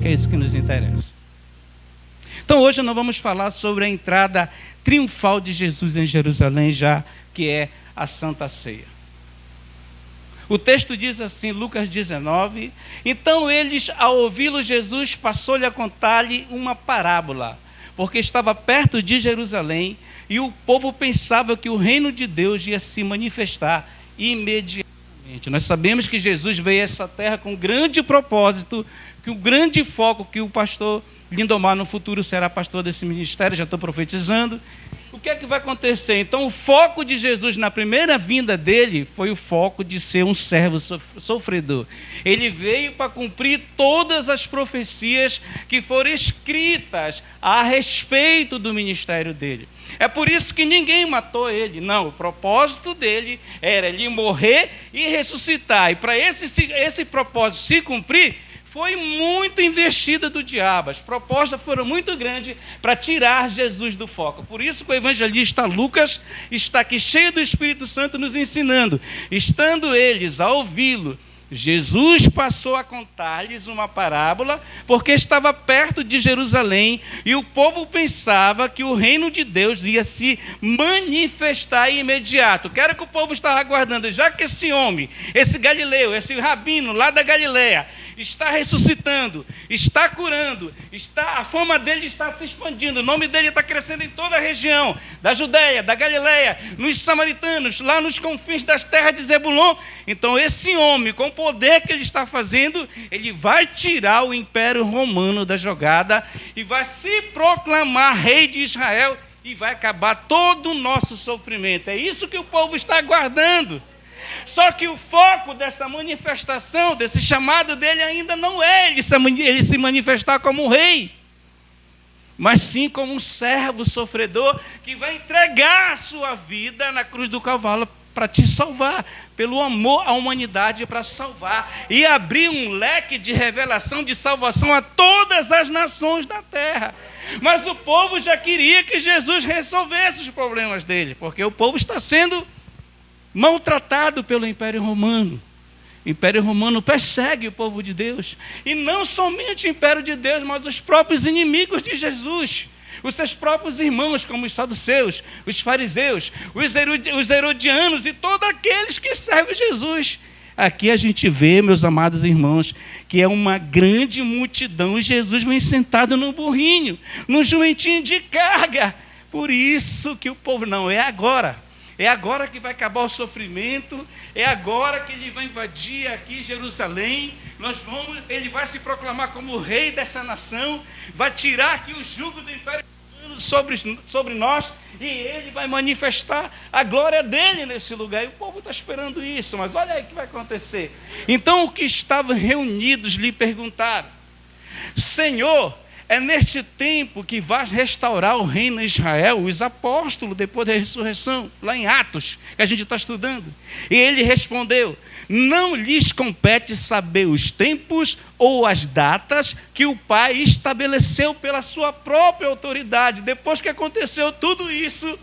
que é isso que nos interessa. Então hoje nós vamos falar sobre a entrada triunfal de Jesus em Jerusalém, já que é a Santa Ceia. O texto diz assim, Lucas 19: então eles, ao ouvi-lo, Jesus passou-lhe a contar-lhe uma parábola, porque estava perto de Jerusalém e o povo pensava que o reino de Deus ia se manifestar imediatamente. Nós sabemos que Jesus veio a essa terra com um grande propósito, que o grande foco, que o pastor Lindomar no futuro será pastor desse ministério, já estou profetizando. O que é que vai acontecer? Então o foco de Jesus na primeira vinda dele foi o foco de ser um servo sofredor. Ele veio para cumprir todas as profecias que foram escritas a respeito do ministério dele. É por isso que ninguém matou ele. Não, o propósito dele era ele morrer e ressuscitar. E para esse propósito se cumprir, foi muito investida do diabo. As propostas foram muito grandes para tirar Jesus do foco. Por isso que o evangelista Lucas está aqui cheio do Espírito Santo nos ensinando. Estando eles a ouvi-lo, Jesus passou a contar-lhes uma parábola, porque estava perto de Jerusalém e o povo pensava que o reino de Deus ia se manifestar imediato. Que era que o povo estava aguardando, já que esse homem, esse galileu, esse rabino lá da Galileia, está ressuscitando, está curando, a fama dele está se expandindo, o nome dele está crescendo em toda a região da Judeia, da Galileia, nos samaritanos, lá nos confins das terras de Zebulon. Então esse homem, com o poder que ele está fazendo, ele vai tirar o Império Romano da jogada e vai se proclamar rei de Israel e vai acabar todo o nosso sofrimento. É isso que o povo está aguardando. Só que o foco dessa manifestação, desse chamado dele ainda não é ele se manifestar como rei, mas sim como um servo sofredor que vai entregar a sua vida na cruz do Calvário para te salvar, pelo amor à humanidade, para salvar e abrir um leque de revelação, de salvação a todas as nações da terra. Mas o povo já queria que Jesus resolvesse os problemas dele, porque o povo está sendo maltratado pelo Império Romano. O Império Romano persegue o povo de Deus. E não somente o Império de Deus, mas os próprios inimigos de Jesus. Os seus próprios irmãos, como os saduceus, os fariseus, os herodianos e todos aqueles que servem Jesus. Aqui a gente vê, meus amados irmãos, que é uma grande multidão e Jesus vem sentado num burrinho, num jumentinho de carga. Por isso que o povo não é agora. É agora que vai acabar o sofrimento, é agora que ele vai invadir aqui Jerusalém, ele vai se proclamar como rei dessa nação, vai tirar aqui o jugo do Império sobre nós, e ele vai manifestar a glória dele nesse lugar. E o povo está esperando isso, mas olha aí o que vai acontecer. Então os que estavam reunidos lhe perguntaram: Senhor, é neste tempo que vais restaurar o reino de Israel? Os apóstolos, depois da ressurreição, lá em Atos, que a gente está estudando. E ele respondeu: não lhes compete saber os tempos ou as datas que o Pai estabeleceu pela sua própria autoridade. Depois que aconteceu tudo isso,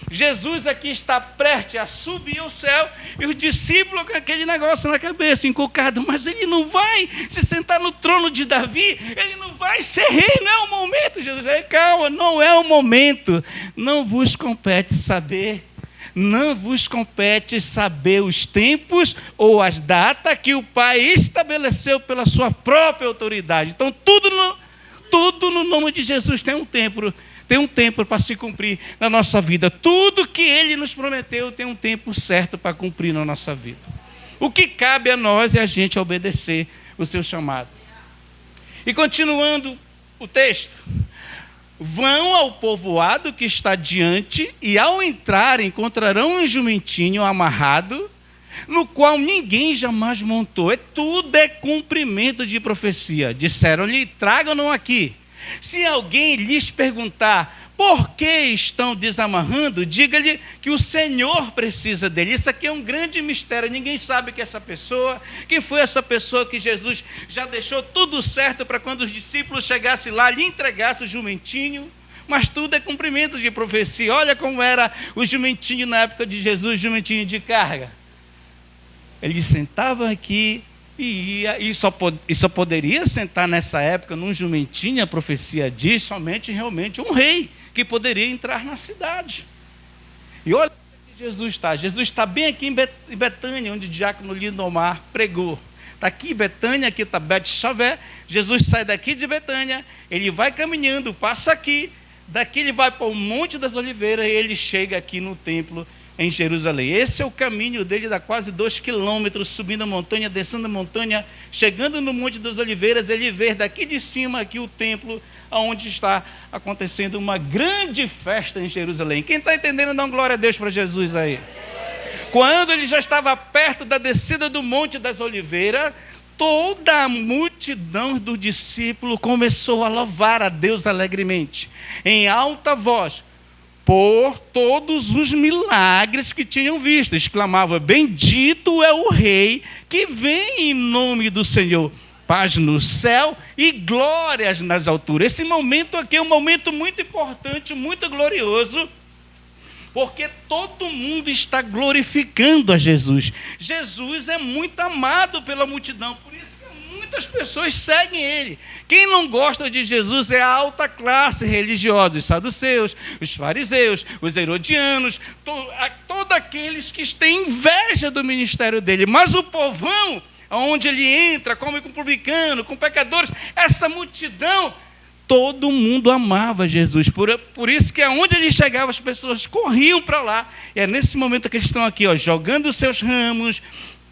Jesus aqui está prestes a subir ao céu e os discípulos com aquele negócio na cabeça, encucado, mas ele não vai se sentar no trono de Davi, ele não vai ser rei, não é o momento. Jesus diz: calma, não é o momento, não vos compete saber os tempos ou as datas que o Pai estabeleceu pela sua própria autoridade. Então tudo no nome de Jesus tem um tempo para se cumprir na nossa vida. Tudo que ele nos prometeu tem um tempo certo para cumprir na nossa vida. O que cabe a nós é a gente obedecer o seu chamado. E continuando o texto: vão ao povoado que está diante e ao entrar encontrarão um jumentinho amarrado, no qual ninguém jamais montou. Tudo é cumprimento de profecia. Disseram-lhe: tragam-no aqui. Se alguém lhes perguntar por que estão desamarrando, diga-lhe que o Senhor precisa dele. Isso aqui é um grande mistério. Ninguém sabe que quem foi essa pessoa que Jesus já deixou tudo certo para quando os discípulos chegassem lá, lhe entregassem o jumentinho. Mas tudo é cumprimento de profecia. Olha como era o jumentinho na época de Jesus, jumentinho de carga. Ele sentava aqui E só poderia sentar nessa época num jumentinho, a profecia diz, somente realmente um rei que poderia entrar na cidade. E olha onde Jesus está. Jesus está bem aqui em Betânia, onde o diácono Lindomar pregou. Está aqui em Betânia, aqui está Bet-Xavé. Jesus sai daqui de Betânia, ele vai caminhando, passa aqui, daqui ele vai para o Monte das Oliveiras e ele chega aqui no templo em Jerusalém. Esse é o caminho dele, dá quase 2 quilômetros, subindo a montanha, descendo a montanha, chegando no Monte das Oliveiras, ele vê daqui de cima aqui o templo, onde está acontecendo uma grande festa em Jerusalém. Quem está entendendo, dá uma glória a Deus para Jesus aí. Quando ele já estava perto da descida do Monte das Oliveiras, toda a multidão do discípulo começou a louvar a Deus alegremente, em alta voz, por todos os milagres que tinham visto. Exclamava: bendito é o Rei que vem em nome do Senhor. Paz no céu e glórias nas alturas. Esse momento aqui é um momento muito importante, muito glorioso, porque todo mundo está glorificando a Jesus. Jesus é muito amado pela multidão, por isso que muitas pessoas seguem ele. Quem não gosta de Jesus é a alta classe religiosa, os saduceus, os fariseus, os herodianos, todos aqueles que têm inveja do ministério dele. Mas o povão, onde ele entra, come com publicano, com pecadores, essa multidão, todo mundo amava Jesus. Por isso que aonde ele chegava, as pessoas corriam para lá. E é nesse momento que eles estão aqui, jogando os seus ramos,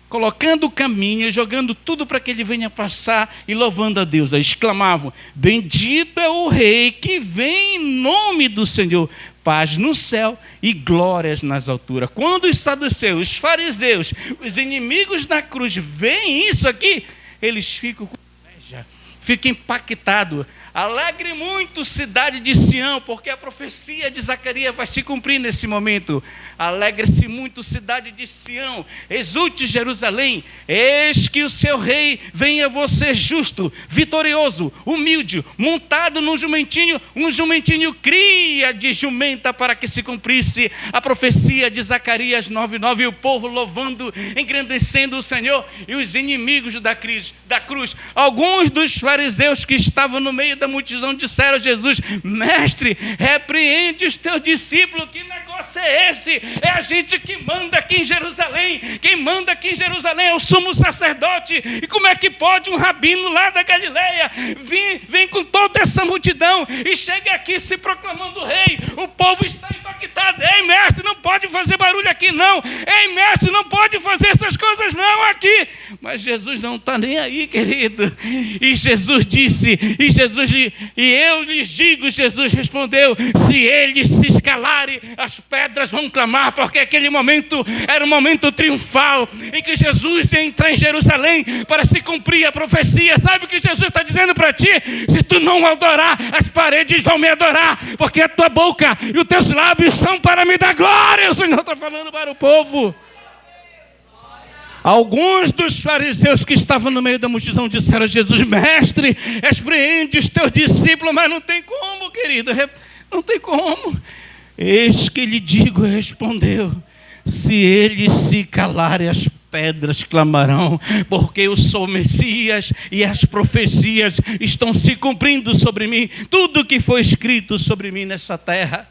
colocando o caminho, jogando tudo para que ele venha passar e louvando a Deus. Aí exclamavam: bendito é o Rei que vem em nome do Senhor. Paz no céu e glórias nas alturas. Quando os saduceus, os fariseus, os inimigos da cruz veem isso aqui, eles ficam com inveja, ficam impactados. Alegre muito, cidade de Sião, porque a profecia de Zacarias vai se cumprir nesse momento. Alegre-se muito, cidade de Sião, exulte Jerusalém, eis que o seu rei vem a você justo, vitorioso, humilde, montado num jumentinho, um jumentinho cria de jumenta, para que se cumprisse a profecia de Zacarias 9:9, e o povo louvando, engrandecendo o Senhor, e os inimigos da cruz. Alguns dos fariseus que estavam no meio da multidão disseram a Jesus: mestre, repreende os teus discípulos. Que negócio é esse? É a gente que manda aqui em Jerusalém. Quem manda aqui em Jerusalém é o sumo sacerdote. E como é que pode um rabino lá da Galileia vem com toda essa multidão e chega aqui se proclamando rei? O povo está impactado. Ei, mestre, não pode fazer barulho aqui não. Ei, mestre, não pode fazer essas coisas não aqui. Mas Jesus não está nem aí, querido. E Jesus disse, e eu lhes digo, Jesus respondeu: se eles se escalarem, as pedras vão clamar, porque aquele momento era um momento triunfal, em que Jesus ia entrar em Jerusalém para se cumprir a profecia. Sabe o que Jesus está dizendo para ti? Se tu não adorar, as paredes vão me adorar, porque a tua boca e os teus lábios são para me dar glória. O Senhor está falando para o povo. Alguns dos fariseus que estavam no meio da multidão disseram a Jesus: mestre, repreende os teus discípulos. Mas não tem como, querido, não tem como. Eis que lhe digo, respondeu: se eles se calarem, as pedras clamarão, porque eu sou Messias e as profecias estão se cumprindo sobre mim. Tudo que foi escrito sobre mim nessa terra.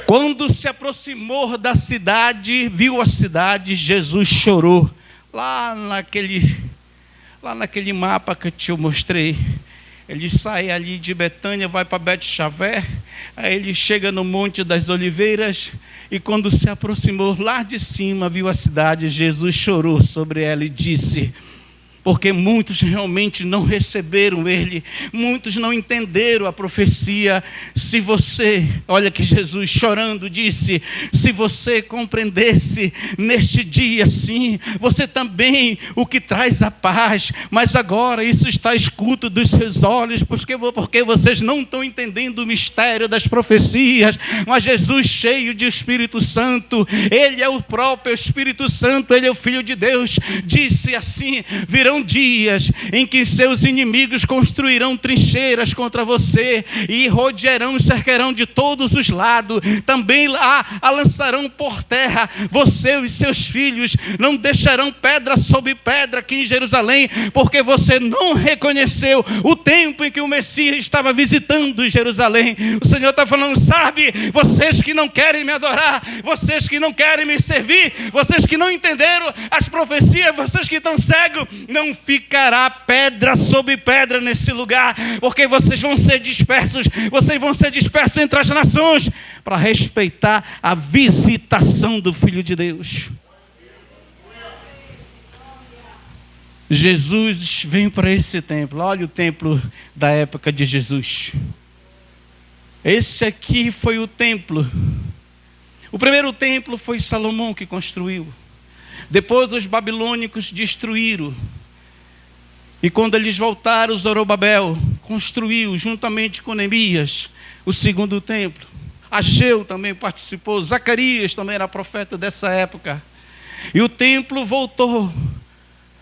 Quando se aproximou da cidade, viu a cidade, Jesus chorou. Lá naquele mapa que eu te mostrei, ele sai ali de Betânia, vai para Bet-Xavé, aí ele chega no Monte das Oliveiras, e quando se aproximou lá de cima, viu a cidade, Jesus chorou sobre ela e disse: porque muitos realmente não receberam ele, muitos não entenderam a profecia. Se você, olha que Jesus chorando disse: se você compreendesse neste dia sim, você também o que traz a paz, mas agora isso está escuro dos seus olhos, porque vocês não estão entendendo o mistério das profecias. Mas Jesus, cheio de Espírito Santo, ele é o próprio Espírito Santo, ele é o Filho de Deus, disse assim: virão Haverão dias em que seus inimigos construirão trincheiras contra você e rodearão e cercarão de todos os lados. Também a lançarão por terra, você e seus filhos. Não deixarão pedra sobre pedra aqui em Jerusalém, porque você não reconheceu o tempo em que o Messias estava visitando Jerusalém. O Senhor está falando, sabe, vocês que não querem me adorar, vocês que não querem me servir, vocês que não entenderam as profecias, vocês que estão cegos, não ficará pedra sobre pedra nesse lugar, porque vocês vão ser dispersos entre as nações, para respeitar a visitação do Filho de Deus. Jesus vem para esse templo. Olha o templo da época de Jesus. Esse aqui foi o templo. O primeiro templo foi Salomão que construiu. Depois os babilônicos destruíram. E quando eles voltaram, Zorobabel construiu, juntamente com Neemias, o segundo templo. Ageu também participou. Zacarias também era profeta dessa época. E o templo voltou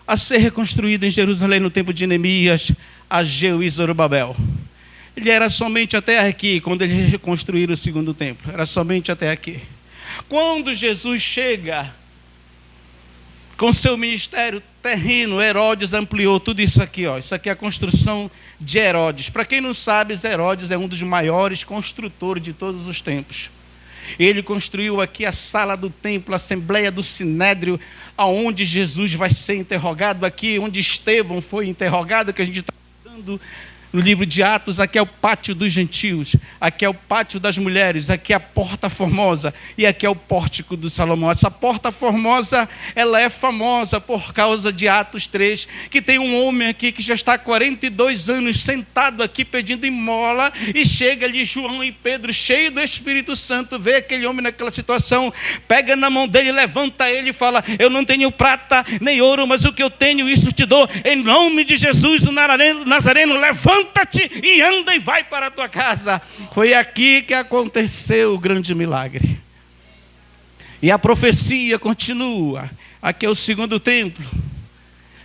a ser reconstruído em Jerusalém no tempo de Neemias, Ageu e Zorobabel. Ele era somente até aqui, quando eles reconstruíram o segundo templo. Era somente até aqui. Quando Jesus chega com seu ministério terreno, Herodes ampliou tudo isso aqui. Isso aqui é a construção de Herodes. Para quem não sabe, Herodes é um dos maiores construtores de todos os tempos. Ele construiu aqui a sala do templo, a Assembleia do Sinédrio, aonde Jesus vai ser interrogado, aqui onde Estevão foi interrogado, que a gente está estudando no livro de Atos. Aqui é o pátio dos gentios, aqui é o pátio das mulheres, aqui é a porta formosa e aqui é o pórtico do Salomão. Essa porta formosa, ela é famosa por causa de Atos 3, que tem um homem aqui que já está há 42 anos sentado aqui pedindo esmola, e chega ali João e Pedro, cheio do Espírito Santo, vê aquele homem naquela situação, pega na mão dele, levanta ele e fala, eu não tenho prata nem ouro, mas o que eu tenho, isso te dou, em nome de Jesus o Nazareno, levanta-te e anda e vai para a tua casa. Foi aqui que aconteceu o grande milagre. E a profecia continua. Aqui é o segundo templo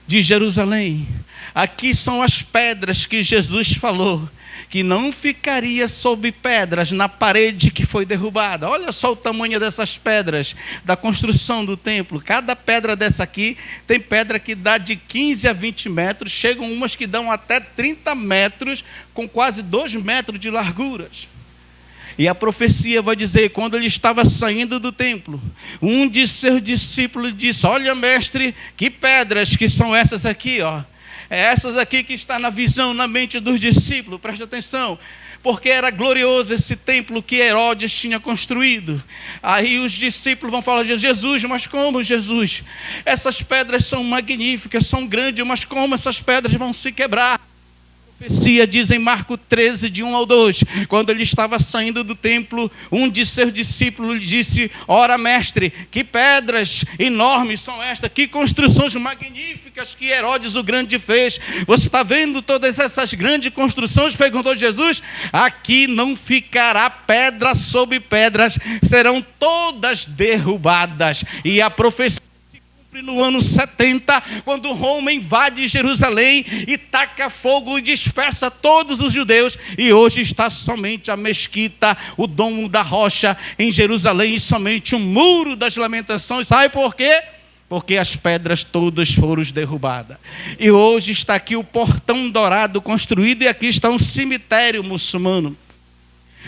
de Jerusalém. Aqui são as pedras que Jesus falou que não ficaria sob pedras na parede que foi derrubada. Olha só o tamanho dessas pedras da construção do templo. Cada pedra dessa aqui, tem pedra que dá de 15 a 20 metros, chegam umas que dão até 30 metros, com quase 2 metros de larguras. E a profecia vai dizer, quando ele estava saindo do templo, um de seus discípulos disse, olha mestre, que pedras que são essas aqui, ó. É essas aqui que está na visão, na mente dos discípulos, preste atenção, porque era glorioso esse templo que Herodes tinha construído. Aí os discípulos vão falar, Jesus, mas como Jesus? Essas pedras são magníficas, são grandes, mas como essas pedras vão se quebrar? A profecia diz em Marcos 13, de 1 ao 2, quando ele estava saindo do templo, um de seus discípulos lhe disse, ora mestre, que pedras enormes são estas, que construções magníficas que Herodes o Grande fez. Você está vendo todas essas grandes construções? Perguntou Jesus. Aqui não ficará pedra sobre pedras, serão todas derrubadas. E a profecia no ano 70, quando Roma invade Jerusalém e taca fogo e dispersa todos os judeus, e hoje está somente a mesquita, o domo da rocha em Jerusalém, e somente o muro das lamentações. Sabe por quê? Porque as pedras todas foram derrubadas. E hoje está aqui o portão dourado construído, e aqui está um cemitério muçulmano.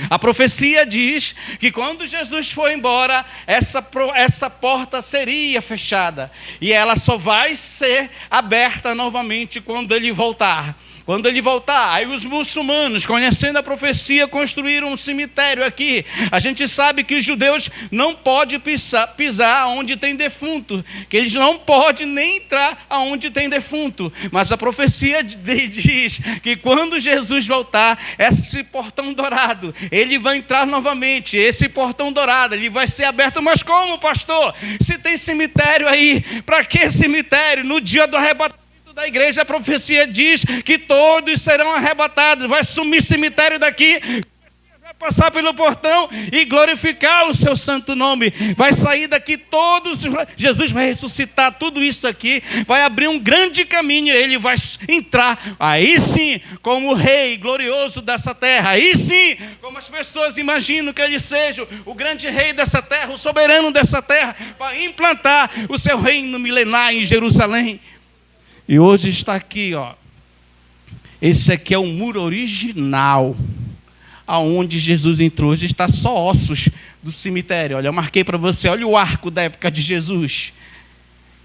A profecia diz que quando Jesus for embora, essa porta seria fechada. E ela só vai ser aberta novamente quando ele voltar. Quando ele voltar, aí os muçulmanos, conhecendo a profecia, construíram um cemitério aqui. A gente sabe que os judeus não podem pisar onde tem defunto, que eles não podem nem entrar aonde tem defunto. Mas a profecia diz que quando Jesus voltar, esse portão dourado, ele vai entrar novamente. Esse portão dourado, ele vai ser aberto. Mas como, pastor? Se tem cemitério aí, para que cemitério? No dia do arrebatamento da igreja, a profecia diz que todos serão arrebatados. Vai sumir cemitério daqui, vai passar pelo portão e glorificar o seu santo nome. Vai sair daqui todos, Jesus vai ressuscitar tudo isso aqui, vai abrir um grande caminho, ele vai entrar, aí sim, como o rei glorioso dessa terra, aí sim, como as pessoas imaginam que ele seja o grande rei dessa terra, o soberano dessa terra, para implantar o seu reino milenar em Jerusalém. E hoje está aqui, ó. Esse aqui é o muro original, aonde Jesus entrou. Hoje está só ossos do cemitério. Olha, eu marquei para você, olha o arco da época de Jesus.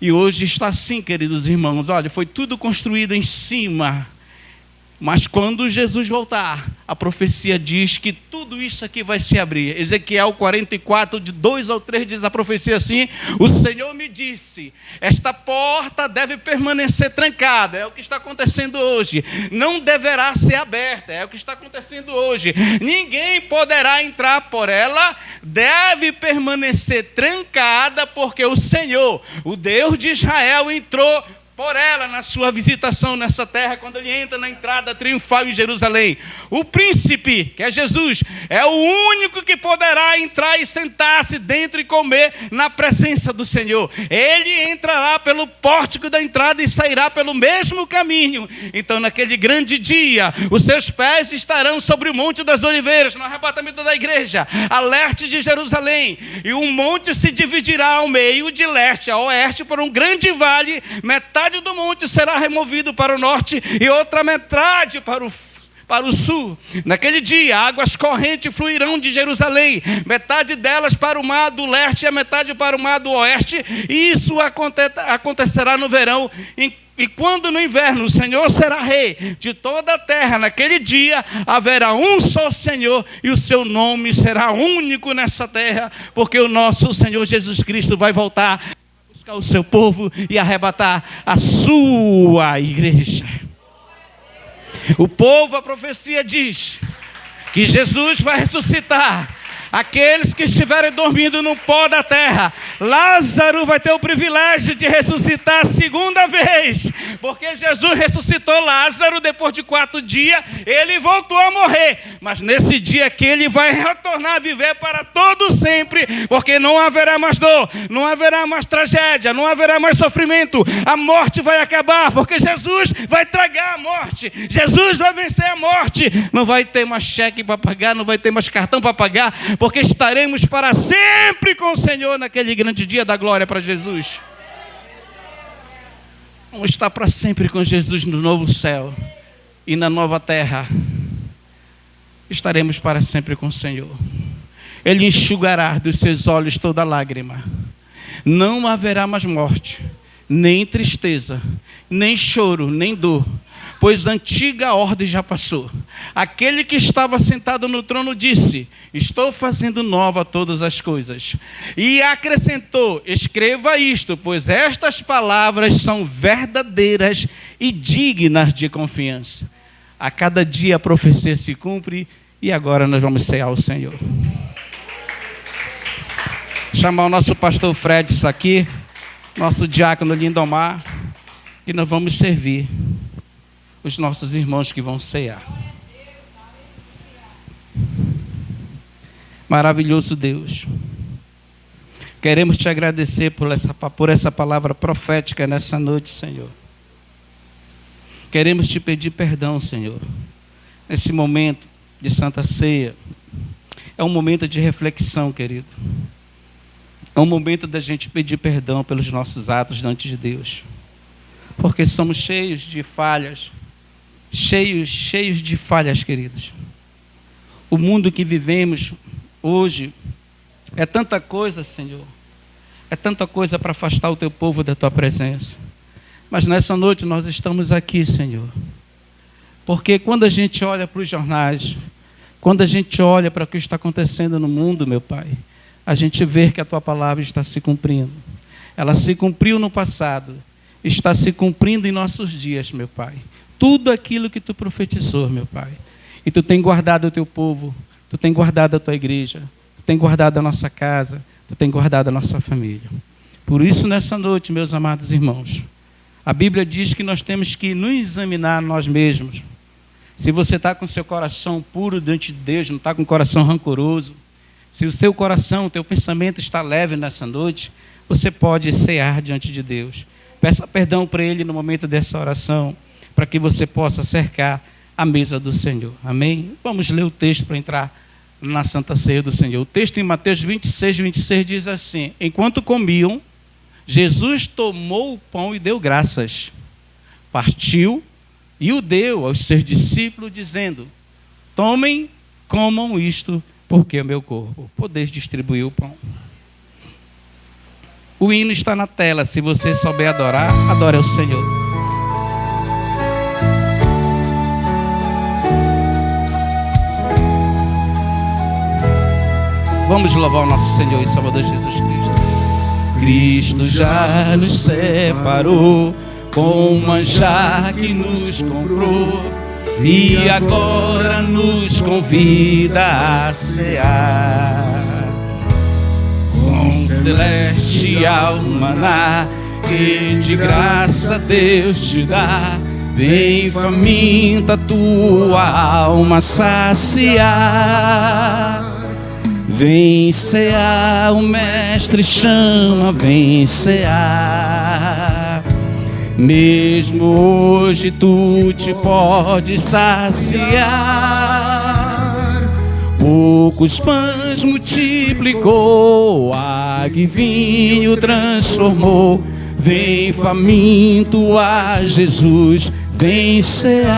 E hoje está assim, queridos irmãos. Olha, foi tudo construído em cima. Mas quando Jesus voltar, a profecia diz que tudo isso aqui vai se abrir. Ezequiel 44, de 2 ao 3, diz a profecia assim: o Senhor me disse, esta porta deve permanecer trancada. É o que está acontecendo hoje. Não deverá ser aberta. É o que está acontecendo hoje. Ninguém poderá entrar por ela. Deve permanecer trancada, porque o Senhor, o Deus de Israel, entrou por ela na sua visitação nessa terra, quando ele entra na entrada triunfal em Jerusalém. O príncipe, que é Jesus, é o único que poderá entrar e sentar-se dentro e comer na presença do Senhor. Ele entrará pelo pórtico da entrada e sairá pelo mesmo caminho. Então, naquele grande dia, os seus pés estarão sobre o Monte das Oliveiras, no arrebatamento da igreja, a leste de Jerusalém. E o monte se dividirá ao meio, de leste a oeste, por um grande vale. Metade do monte será removido para o norte e outra metade para o sul. Naquele dia, águas correntes fluirão de Jerusalém, metade delas para o mar do leste e a metade para o mar do oeste. E isso acontecerá no verão. E quando no inverno o Senhor será rei de toda a terra, naquele dia haverá um só Senhor e o seu nome será único nessa terra, porque o nosso Senhor Jesus Cristo vai voltar buscar o seu povo e arrebatar a sua igreja. O povo, a profecia diz que Jesus vai ressuscitar aqueles que estiverem dormindo no pó da terra. Lázaro vai ter o privilégio de ressuscitar a segunda vez, porque Jesus ressuscitou Lázaro depois de 4 dias, ele voltou a morrer, mas nesse dia que ele vai retornar a viver para todo sempre, porque não haverá mais dor, não haverá mais tragédia, não haverá mais sofrimento, a morte vai acabar, porque Jesus vai tragar a morte, Jesus vai vencer a morte, não vai ter mais cheque para pagar, não vai ter mais cartão para pagar, porque estaremos para sempre com o Senhor naquele grande dia da glória para Jesus. Vamos estar para sempre com Jesus no novo céu e na nova terra. Estaremos para sempre com o Senhor. Ele enxugará dos seus olhos toda lágrima. Não haverá mais morte, nem tristeza, nem choro, nem dor, pois a antiga ordem já passou. Aquele que estava sentado no trono disse: estou fazendo nova todas as coisas. E acrescentou: escreva isto, pois estas palavras são verdadeiras e dignas de confiança. A cada dia a profecia se cumpre e agora nós vamos cear o Senhor. Vou chamar o nosso pastor Fred aqui, nosso diácono Lindomar, e nós vamos servir os nossos irmãos que vão cear. Maravilhoso Deus, queremos te agradecer por essa palavra profética nessa noite, Senhor. Queremos te pedir perdão, Senhor, nesse momento de Santa Ceia. É um momento de reflexão, querido. É um momento da gente pedir perdão pelos nossos atos diante de Deus, porque somos cheios de falhas, cheios de falhas, queridos. O mundo que vivemos hoje é tanta coisa, Senhor, é tanta coisa para afastar o teu povo da tua presença. Mas nessa noite nós estamos aqui, Senhor, porque quando a gente olha para os jornais, quando a gente olha para o que está acontecendo no mundo, meu Pai, a gente vê que a tua palavra está se cumprindo. Ela se cumpriu no passado, está se cumprindo em nossos dias, meu Pai. Tudo aquilo que tu profetizou, meu Pai. E tu tem guardado o teu povo, tu tem guardado a tua igreja, tu tem guardado a nossa casa, tu tem guardado a nossa família. Por isso, nessa noite, meus amados irmãos, a Bíblia diz que nós temos que nos examinar nós mesmos. Se você está com seu coração puro diante de Deus, não está com o coração rancoroso, se o seu coração, o teu pensamento está leve nessa noite, você pode cear diante de Deus. Peça perdão para Ele no momento dessa oração, para que você possa cercar a mesa do Senhor. Amém? Vamos ler o texto para entrar na Santa Ceia do Senhor. O texto em Mateus 26 diz assim: enquanto comiam, Jesus tomou o pão e deu graças, partiu e o deu aos seus discípulos, dizendo: tomem, comam isto, porque é meu corpo. Podeis distribuir o pão. O hino está na tela. Se você souber adorar, adore ao Senhor. Vamos louvar o nosso Senhor e Salvador Jesus Cristo. Cristo já nos separou com um manjar que nos comprou e agora nos convida a cear. Com celestial maná que de graça Deus te dá, vem faminta tua alma saciar. Vem cear, o Mestre chama, vem cear. Mesmo hoje tu te podes saciar. Poucos pães multiplicou, água e vinho transformou. Vem faminto a Jesus, vem cear.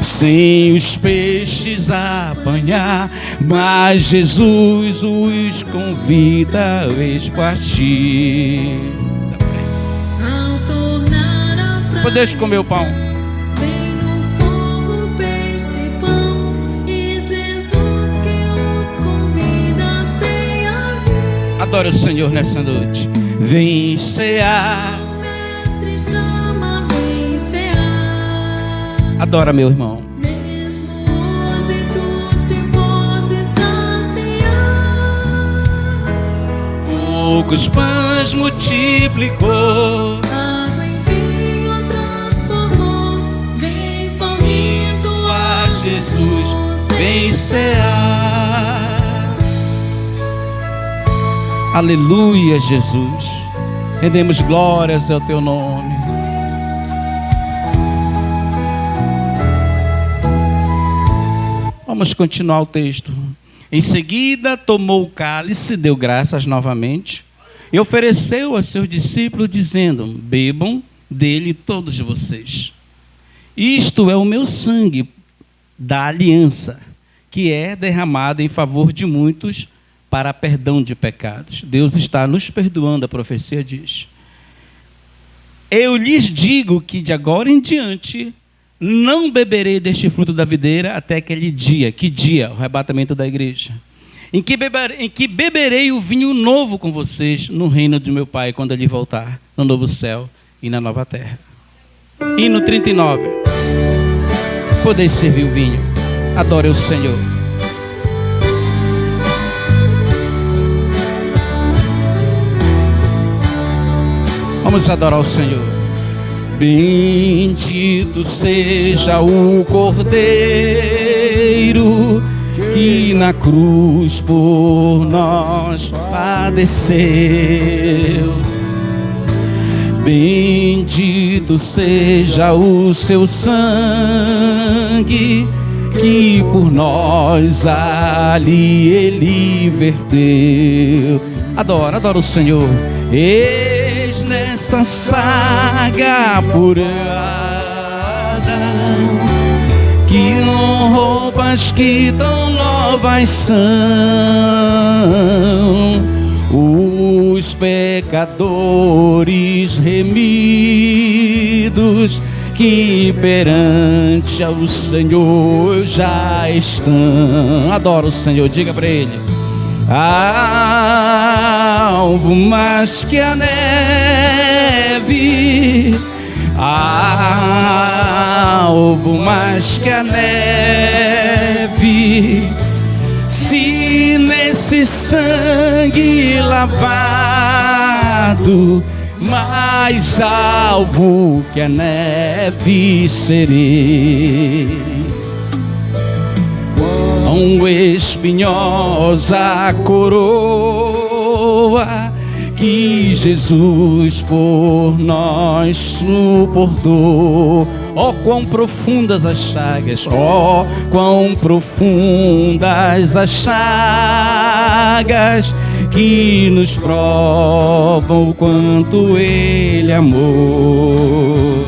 Sem os peixes apanhar, mas Jesus os convida a partir. Podeis comer o pão. Vem no fogo, peixe e pão, e Jesus que os convida a cear. Adore o Senhor nessa noite. Vem cear. Mestre chama, vem cear. Adora, meu irmão. Mesmo hoje tu te podes saciar. Poucos pães multiplicou, Água em vinho transformou. Vem faminto a Jesus, vem cear. Aleluia, Jesus. Rendemos glórias ao teu nome. Vamos continuar o texto. Em seguida, tomou o cálice, deu graças novamente e ofereceu aos seus discípulos, dizendo: bebam dele todos vocês. Isto é o meu sangue da aliança, que é derramado em favor de muitos para perdão de pecados. Deus está nos perdoando, a profecia diz. Eu lhes digo que de agora em diante não beberei deste fruto da videira até aquele dia. Que dia? O arrebatamento da igreja. Em que beberei o vinho novo com vocês no reino de meu Pai, quando ele voltar, no novo céu e na nova terra. Hino 39. Podeis servir o vinho. Adore o Senhor. Vamos adorar o Senhor. Bendito seja o Cordeiro que na cruz por nós padeceu. Bendito seja o seu sangue que por nós ali ele verteu. Adora o Senhor. Eis nessa saga apurada que roupas que tão novas são os pecadores remidos que perante ao Senhor já estão. Adora o Senhor, diga para ele. Alvo mais que a neve, alvo mais que a neve, se nesse sangue lavado mais alvo que a neve serei. Quão espinhosa coroa que Jesus por nós suportou. Oh, quão profundas as chagas, oh, quão profundas as chagas que nos provam o quanto Ele amou.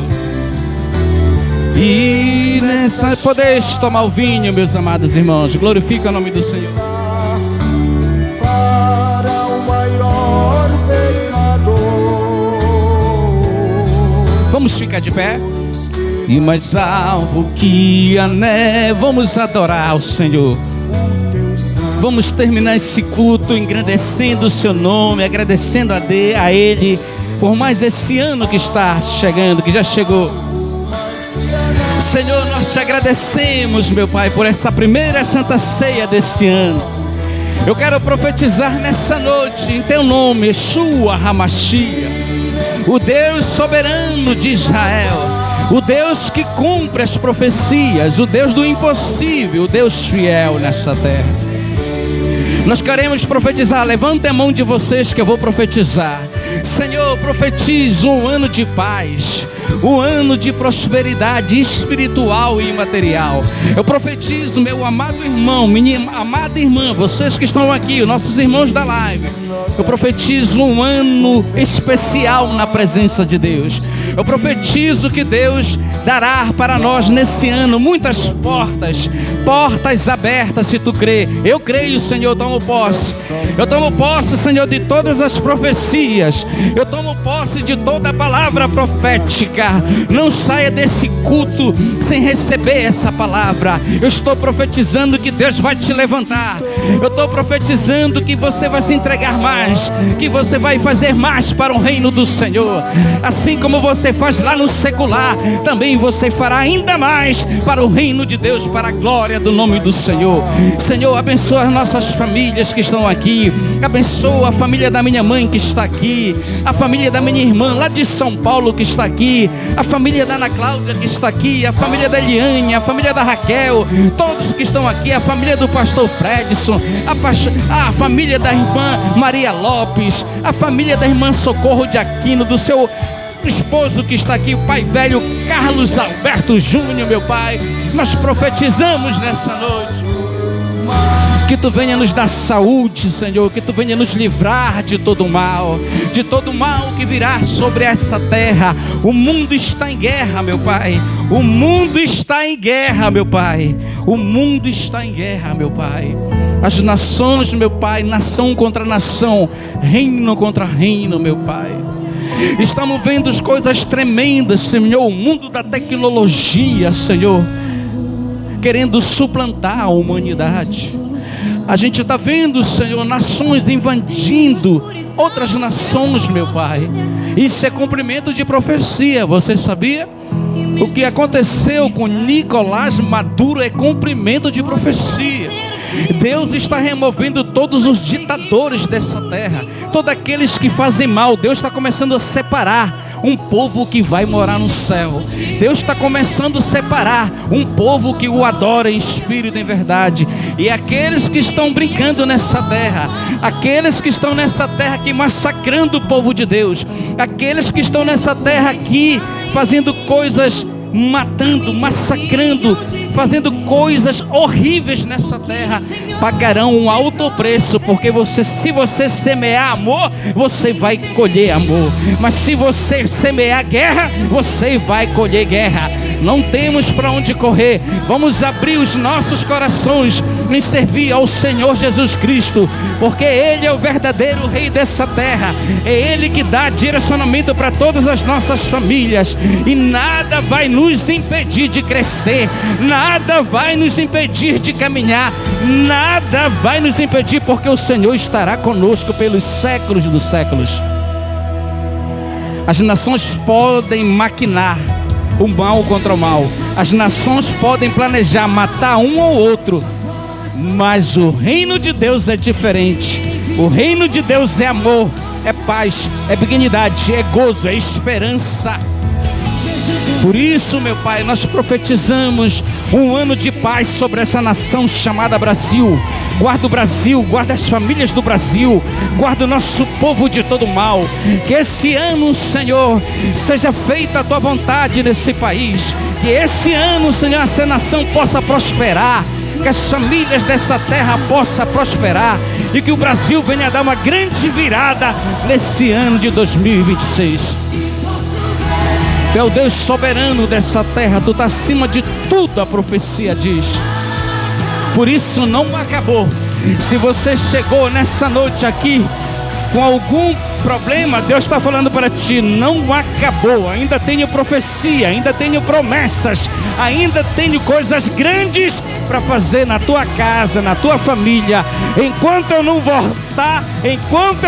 E nessa podeis tomar o vinho, meus amados irmãos, glorifica o nome do Senhor. Para o maior pecador. Vamos ficar de pé. E mais alvo que a neve, vamos adorar o Senhor. Vamos terminar esse culto engrandecendo o seu nome, agradecendo a Ele por mais esse ano que está chegando, que já chegou. Senhor, nós te agradecemos, meu Pai, por essa primeira Santa Ceia desse ano. Eu quero profetizar nessa noite em teu nome, Yeshua HaMashiach, o Deus soberano de Israel, o Deus que cumpre as profecias, o Deus do impossível, o Deus fiel nessa terra. Nós queremos profetizar, levante a mão de vocês que eu vou profetizar. Senhor, profetizo um ano de paz, um ano de prosperidade espiritual e material. Eu profetizo, meu amado irmão, minha amada irmã, vocês que estão aqui, nossos irmãos da live, eu profetizo um ano especial na presença de Deus. Eu profetizo que Deus dará para nós nesse ano muitas portas abertas, se tu crê. Eu creio, Senhor, eu tomo posse. Eu tomo posse, Senhor, de todas as profecias. Eu tomo posse de toda a palavra profética. Não saia desse culto sem receber essa palavra. Eu estou profetizando que Deus vai te levantar. Eu estou profetizando que você vai se entregar mais, que você vai fazer mais para o reino do Senhor. Assim como você faz lá no secular, também você fará ainda mais para o reino de Deus, para a glória do nome do Senhor. Senhor, abençoa as nossas famílias que estão aqui. Abençoa a família da minha mãe que está aqui, a família da minha irmã lá de São Paulo que está aqui, a família da Ana Cláudia que está aqui, a família da Eliane, a família da Raquel, todos que estão aqui, a família do pastor Fredson, a família da irmã Maria Lopes, a família da irmã Socorro de Aquino, do seu esposo que está aqui, o pai velho Carlos Alberto Júnior, meu pai. Nós profetizamos nessa noite que tu venha nos dar saúde, Senhor, que tu venha nos livrar de todo mal que virá sobre essa terra. O mundo está em guerra, meu Pai. O mundo está em guerra, meu Pai. O mundo está em guerra, meu Pai. As nações, meu Pai, nação contra nação, reino contra reino, meu Pai. Estamos vendo as coisas tremendas, Senhor. O mundo da tecnologia, Senhor, querendo suplantar a humanidade. A gente está vendo, Senhor, nações invadindo outras nações, meu Pai. Isso é cumprimento de profecia, você sabia? O que aconteceu com Nicolás Maduro é cumprimento de profecia. Deus está removendo todos os ditadores dessa terra, todos aqueles que fazem mal. Deus está começando a separar um povo que vai morar no céu. Deus está começando a separar um povo que o adora em espírito e em verdade. E aqueles que estão brincando nessa terra, aqueles que estão nessa terra aqui massacrando o povo de Deus, aqueles que estão nessa terra aqui fazendo coisas, matando, massacrando, fazendo coisas horríveis nessa terra, pagarão um alto preço, porque se você semear amor, você vai colher amor, mas se você semear guerra, você vai colher guerra. Não temos para onde correr. Vamos abrir os nossos corações em servir ao Senhor Jesus Cristo, porque Ele é o verdadeiro Rei dessa terra. É Ele que dá direcionamento para todas as nossas famílias, e nada vai nos impedir de crescer, nada vai nos impedir de caminhar, nada vai nos impedir, porque o Senhor estará conosco pelos séculos dos séculos. As nações podem maquinar o mal contra o mal, as nações podem planejar matar um ou outro, mas o reino de Deus é diferente. O reino de Deus é amor, é paz, é dignidade, é gozo, é esperança. Por isso, meu Pai, nós profetizamos um ano de paz sobre essa nação chamada Brasil. Guarda o Brasil, guarda as famílias do Brasil, guarda o nosso povo de todo mal. Que esse ano, Senhor, seja feita a Tua vontade nesse país. Que esse ano, Senhor, essa nação possa prosperar. Que as famílias dessa terra possam prosperar. E que o Brasil venha a dar uma grande virada nesse ano de 2026. Tu é o Deus soberano dessa terra. Tu está acima de tudo, a profecia diz. Por isso não acabou. Se você chegou nessa noite aqui com algum problema, Deus está falando para ti, não acabou. Ainda tenho profecia, ainda tenho promessas, ainda tenho coisas grandes para fazer na tua casa, na tua família. Enquanto eu não voltar, enquanto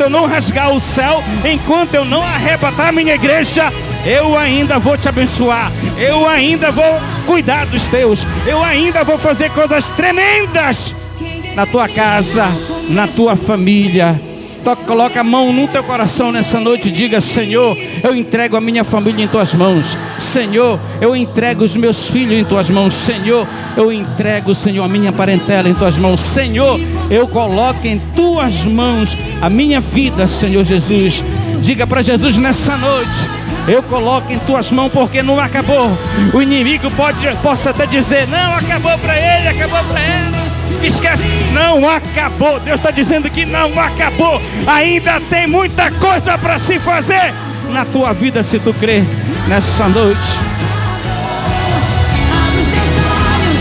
eu não rasgar o céu, enquanto eu não arrebatar minha igreja, eu ainda vou te abençoar, eu ainda vou cuidar dos teus, eu ainda vou fazer coisas tremendas na tua casa, na tua família. Coloca a mão no teu coração nessa noite e diga: Senhor, eu entrego a minha família em tuas mãos. Senhor, eu entrego os meus filhos em tuas mãos. Senhor, eu entrego, Senhor, a minha parentela em tuas mãos. Senhor, eu coloco em tuas mãos a minha vida, Senhor Jesus. Diga para Jesus nessa noite: eu coloco em tuas mãos, porque não acabou. O inimigo possa até dizer: não, acabou para ele, acabou para ela. Esquece, não acabou. Deus está dizendo que não acabou. Ainda tem muita coisa para se fazer na tua vida, se tu crer nessa noite.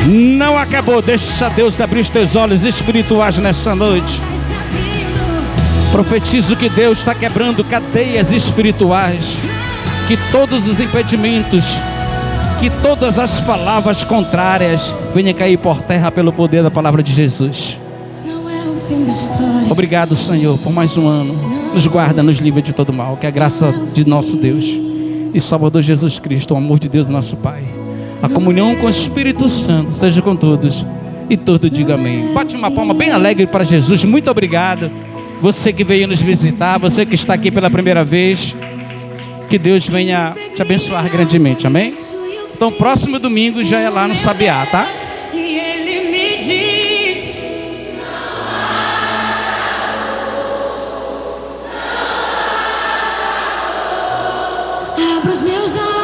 Não acabou. Deixa Deus abrir os teus olhos espirituais nessa noite. Profetizo que Deus está quebrando cadeias espirituais, que todos os impedimentos, que todas as palavras contrárias venham cair por terra pelo poder da palavra de Jesus. Obrigado, Senhor, por mais um ano. Nos guarda, nos livra de todo mal. Que a graça de nosso Deus e Salvador Jesus Cristo, o amor de Deus nosso Pai, a comunhão com o Espírito Santo seja com todos. E todos digam amém. Bate uma palma bem alegre para Jesus. Muito obrigado. Você que veio nos visitar, você que está aqui pela primeira vez, que Deus venha te abençoar grandemente, amém? Então, próximo domingo já é lá no Sabiá, tá? E ele me diz: abra os meus olhos.